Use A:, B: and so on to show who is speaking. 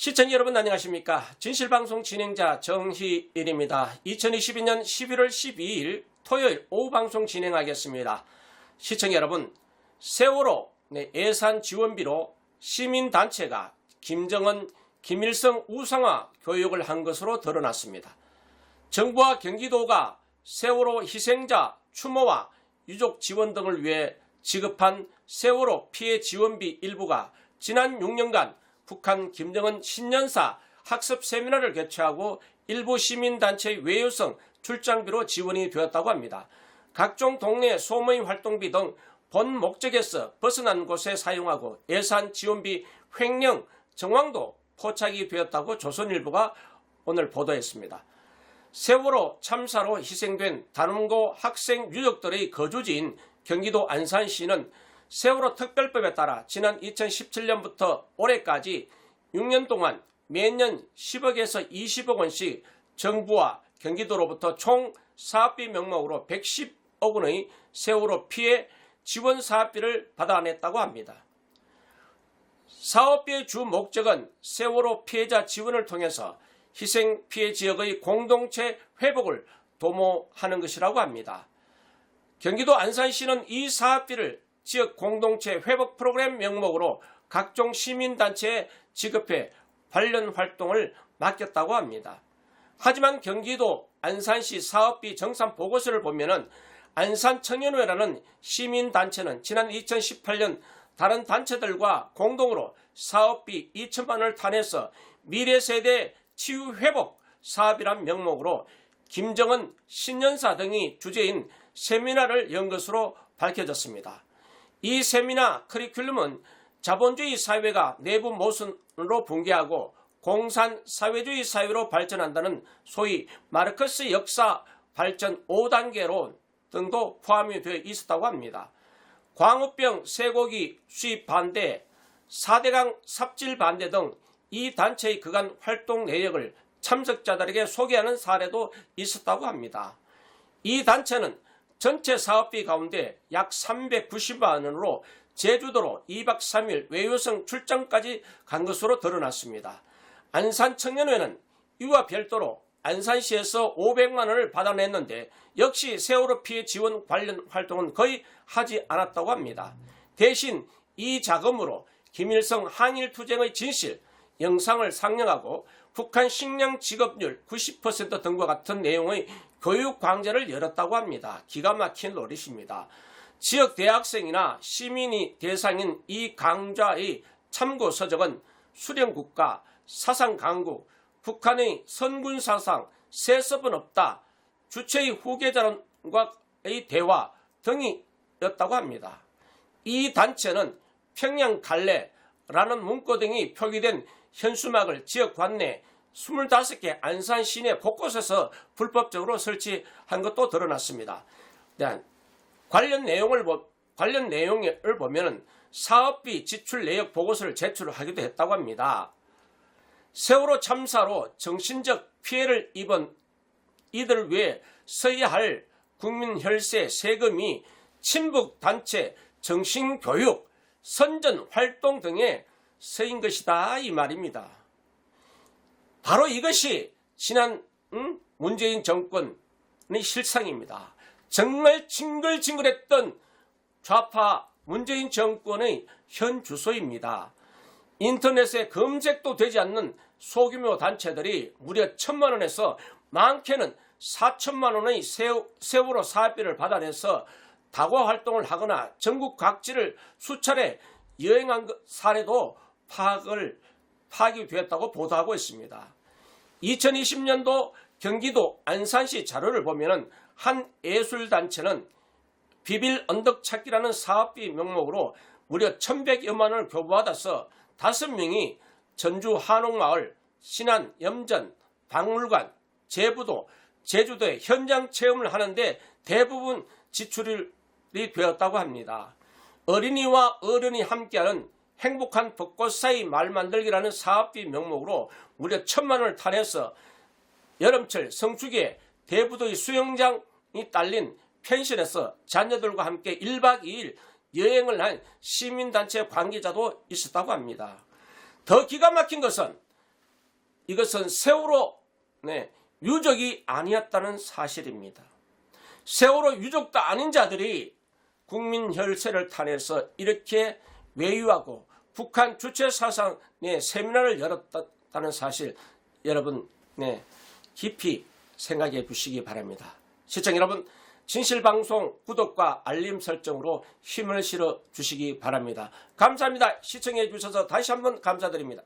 A: 시청자 여러분 안녕하십니까? 진실방송 진행자 정희일입니다. 2022년 11월 12일 토요일 오후 방송 진행하겠습니다. 시청자 여러분, 세월호 예산 지원비로 시민단체가 김정은, 김일성 우상화 교육을 한 것으로 드러났습니다. 정부와 경기도가 세월호 희생자 추모와 유족 지원 등을 위해 지급한 세월호 피해 지원비 일부가 지난 6년간 북한 김정은 신년사 학습 세미나를 개최하고 일부 시민단체의 외유성 출장비로 지원이 되었다고 합니다. 각종 동네 소모임 활동비 등 본 목적에서 벗어난 곳에 사용하고 예산 지원비 횡령 정황도 포착이 되었다고 조선일보가 오늘 보도했습니다. 세월호 참사로 희생된 단원고 학생 유족들의 거주지인 경기도 안산시는 세월호 특별법에 따라 지난 2017년부터 올해까지 6년 동안 매년 10억에서 20억 원씩 정부와 경기도로부터 총 사업비 명목으로 110억 원의 세월호 피해 지원 사업비를 받아냈다고 합니다. 사업비의 주 목적은 세월호 피해자 지원을 통해서 희생 피해 지역의 공동체 회복을 도모하는 것이라고 합니다. 경기도 안산시는 이 사업비를 지역 공동체 회복 프로그램 명목으로 각종 시민단체에 지급해 관련 활동을 맡겼다고 합니다. 하지만 경기도 안산시 사업비 정산 보고서를 보면은 안산청년회라는 시민단체는 지난 2018년 다른 단체들과 공동으로 사업비 2천만 원을 타내서 미래세대 치유회복 사업이란 명목으로 김정은 신년사 등이 주제인 세미나를 연 것으로 밝혀졌습니다. 이 세미나 커리큘럼은 자본주의 사회가 내부 모순으로 붕괴하고 공산사회주의 사회로 발전한다는 소위 마르크스 역사 발전 5단계론 등도 포함이 되어 있었다고 합니다. 광우병 쇠고기 수입 반대, 4대강 삽질 반대 등 이 단체의 그간 활동 내역을 참석자들에게 소개하는 사례도 있었다고 합니다. 이 단체는 전체 사업비 가운데 약 390만 원으로 제주도로 2박 3일 외유성 출장까지 간 것으로 드러났습니다. 안산청년회는 이와 별도로 안산시에서 500만 원을 받아냈는데 역시 세월호 피해 지원 관련 활동은 거의 하지 않았다고 합니다. 대신 이 자금으로 김일성 항일투쟁의 진실, 영상을 상영하고 북한 식량 지급률 90% 등과 같은 내용의 교육 강좌를 열었다고 합니다. 기가 막힌 노릇입니다. 지역 대학생이나 시민이 대상인 이 강좌의 참고 서적은 수령국가, 사상강국, 북한의 선군사상, 세습은 없다, 주체의 후계자와의 대화 등이었다고 합니다. 이 단체는 평양 갈래라는 문구 등이 표기된 현수막을 지역 관내 25개 안산 시내 곳곳에서 불법적으로 설치한 것도 드러났습니다. 관련 내용을 보면 사업비 지출 내역 보고서를 제출하기도 했다고 합니다. 세월호 참사로 정신적 피해를 입은 이들을 위해 써야 할 국민 혈세 세금이 친북 단체 정신교육, 선전 활동 등에 쓰인 것이다 이 말입니다. 바로 이것이 지난 문재인 정권의 실상입니다. 정말 징글징글했던 좌파 문재인 정권의 현 주소입니다. 인터넷에 검색도 되지 않는 소규모 단체들이 무려 1,000만 원에서 많게는 4천만 원의 세월호 사업비를 받아내서 다과 활동을 하거나 전국 각지를 수차례 여행한 사례도 파악이 되었다고 보도하고 있습니다. 2020년도 경기도 안산시 자료를 보면 한 예술단체는 비빌 언덕 찾기라는 사업비 명목으로 무려 1,100여만 원을 교부받아서 5명이 전주 한옥마을, 신안, 염전, 박물관, 제부도, 제주도에 현장 체험을 하는데 대부분 지출이 되었다고 합니다. 어린이와 어른이 함께하는 행복한 벚꽃 사이 말 만들기라는 사업비 명목으로 무려 1,000만 원을 타내서 여름철 성수기에 대부도의 수영장이 딸린 펜션에서 자녀들과 함께 1박 2일 여행을 한 시민단체 관계자도 있었다고 합니다. 더 기가 막힌 것은 이것은 세월호 유족이 아니었다는 사실입니다. 세월호 유족도 아닌 자들이 국민 혈세를 타내서 이렇게 외유하고 북한 주체 사상의 세미나를 열었다는 사실 여러분 깊이 생각해 보시기 바랍니다. 시청자 여러분, 진실방송 구독과 알림 설정으로 힘을 실어 주시기 바랍니다. 감사합니다. 시청해 주셔서 다시 한번 감사드립니다.